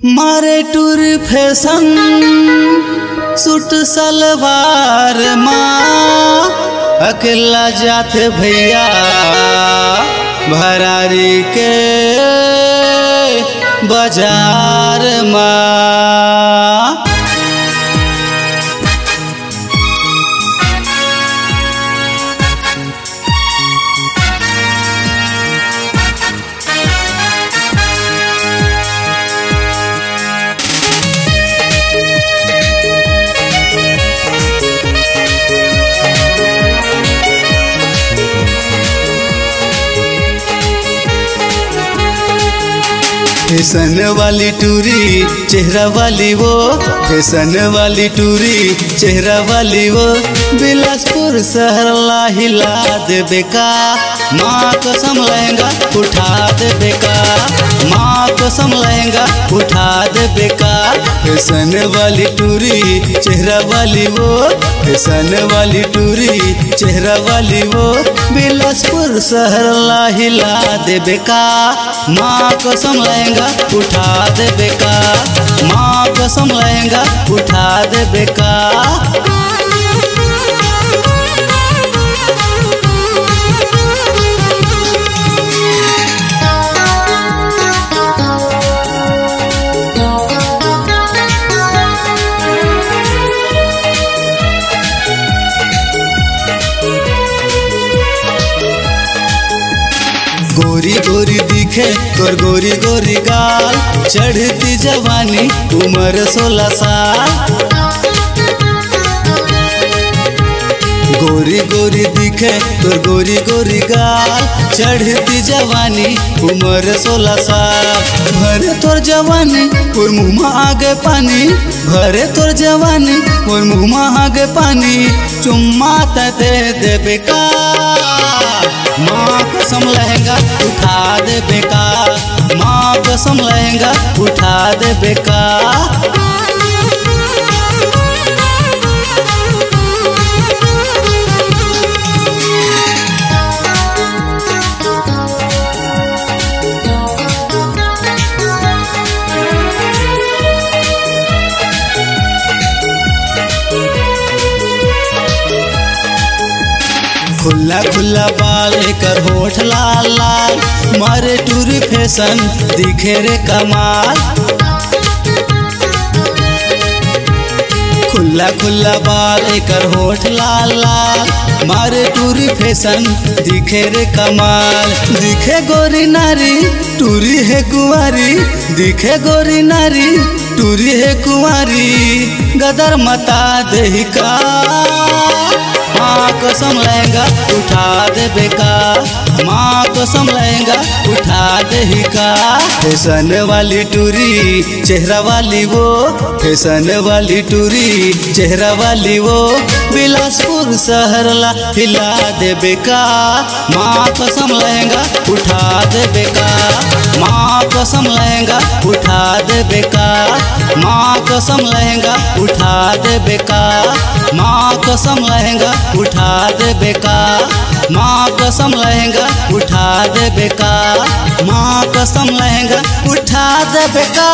मारे टूर fashion suit सलवार माँ अकेला जाते भैया भरारी के बाजार माँ। फैशन वाली टूरी चेहरा वाली वो, फैशन वाली टूरी चेहरा वाली वो, बिलासपुर शहर ला हिला देबे का, माँ कसम लहंगा उठा देबे का, माँ कसम लहंगा उठा देबे का। फैशन वाली टूरी चेहरा वाली वो, फैशन वाली टूरी चेहरा वाली वो, बिलासपुर शहर ला हिला देबे का, माँ कसम लहंगा उठा देबे का, माँ कसम लहंगा उठा देबे का। गोरी गोरी दिखे तोर गोरी गोरी गाल, चढ़ती जवानी उम्र 16 साल। गोरी गोरी दिखे तोर गोरी गोरी गाल, चढ़ती जवानी उम्र 16 साल। भरे तोर जवानी और मुँह में आगे पानी, भरे तोर जवानी और मुँह में आगे पानी, चुम्मा दे देबे का, माँ कसम लहंगा उठा देबे का, माँ कसम लहंगा उठा देबे का। खुला खुला बाल कर होठ लाल लाल, मारे टूरी फैशन दिखे रे कमाल। खुला खुला बाल कर होठ लाल लाल, मारे टूरी फैशन दिखे रे कमाल। दिखे गोरी नारी टूरी है कुंवारी, दिखे गोरी नारी टूरी है कुंवारी, गदर मता देही का, माँ कसम लहंगा उठा देबे का, माँ कसम लहंगा उठा देही का। फैशन वाली टूरी चेहरा वाली वो, फैशन वाली टूरी चेहरा वाली वो, बिलासपुर शहर ला हिला देबे का, माँ कसम लहंगा उठा देबे का, माँ कसम लहंगा उठा देबे का, माँ कसम लहंगा उठा देबे का, माँ कसम लहंगा उठा देबे का, माँ कसम लहंगा उठा देबे का, माँ कसम लहंगा उठा देबे का।